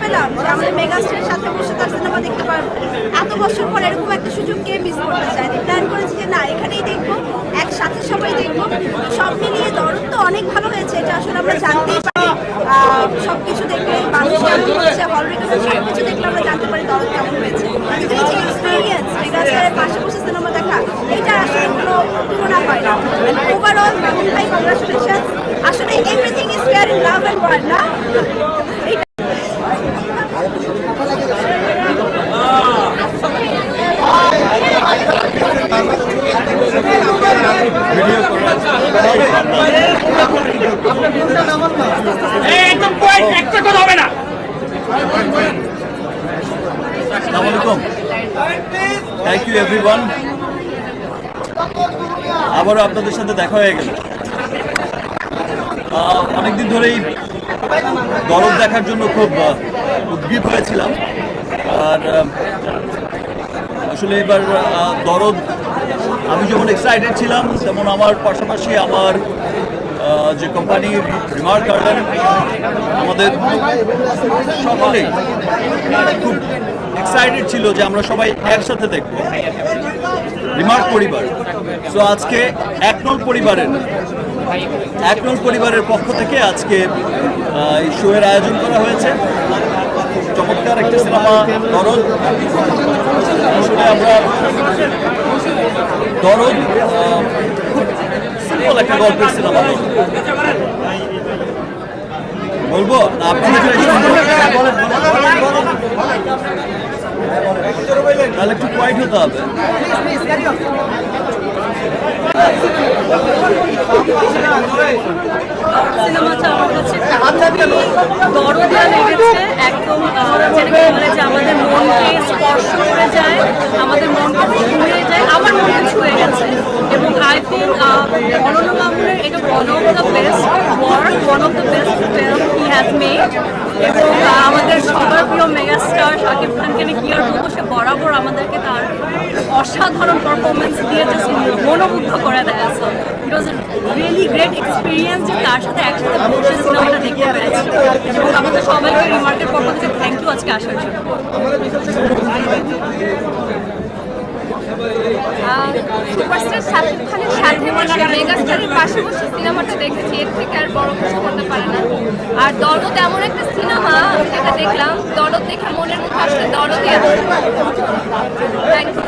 পেলাম যে আমাদের মেগাস্টারের সাথে বসে তার সিনেমা দেখতে পারবো। এত বছর পর এরকম একটা সুযোগ কে মিস করতে চায়। প্ল্যান করেছি যে না এখানেই দেখবো, একসাথে সবাই দেখবো। সব মিলিয়ে দরদ তো অনেক ভালো হয়েছে, এটা আসলে আমরা জানতেই পারি। সবকিছু দেখলে মানুষ কেমন হচ্ছে, হল রেকর্ড সবকিছু দেখলে আমরা জানতে পারি দরদ কেমন হয়েছে। কিন্তু এই যে এক্সপিরিয়েন্স মেগাস্টারের পাশে বসে সিনেমা দেখা, এটা আসলে কোনো তুলনা হয় না। ওভারঅল ভাই কংগ্রাচুলেশন। আসলে everything is fair in love and war না। থ্যাংক ইউ এভরিওয়ান, আবারও আপনাদের সাথে দেখা হয়ে গেল। অনেকদিন ধরেই দরদ দেখার জন্য খুব উদ্গ্রীব হয়েছিলাম, আর আসলে এবার দরদ আমি যেমন এক্সাইটেড ছিলাম, তেমন আমার পাশাপাশি আমার যে কোম্পানি রিমার্ক গার্ডেন, আমাদের সকলেই খুব এক্সাইটেড ছিল যে আমরা সবাই একসাথে দেখব রিমার্ক পরিবার। সো আজকে একনল পরিবারের পক্ষ থেকে আজকে এই শোয়ের আয়োজন করা হয়েছে। চমৎকার একটা সিনেমা দরদ। আসলে আমরা দরদ খুব সিম্পল একটা গল্পের সিনেমা বলবো না, আপনাদের তাহলে একটু কোয়াইট হতে হবে। সিনেমাটা আমার কাছে দরদিয়া লেগেছে, একদম যেটাকে বলে যে আমাদের মনকে স্পর্শ করে যায়, আমাদের মনকে ছুঁয়ে যায়, আমার মনকে ছুঁয়ে গেছে। এবং আই থিঙ্ক অনন্য মামুনের এটা one of the best work, one of the best film he has made. এবং আমাদের সবার প্রিয় মেগাস্টার শাকিব খানকে নিয়ে কি আর বলবো, সে বরাবর আমাদেরকে তার অসাধারণ পারফরমেন্স দিয়ে জাস্ট মনোমুগ্ধ করে দেয়। So it was really great experience যে তার সাথে একসাথে বসে সিনেমাটা দেখতে পেরেছি। এবং আমাদের সবাইকে রিমার্কের পক্ষ থেকে থ্যাংক ইউ আজকে আসার জন্য। সুপারস্টার শাকিব খানের সাথে বসে মেগাস্টারের পাশে বসে সিনেমাটা দেখেছি, এর থেকে আর বড় কিছু হতে পারে না। আর দরদ এমন একটা সিনেমা যেটা দেখলাম, দরদ দেখে মনের মধ্যে আসলে দরদই আছে। Thank you.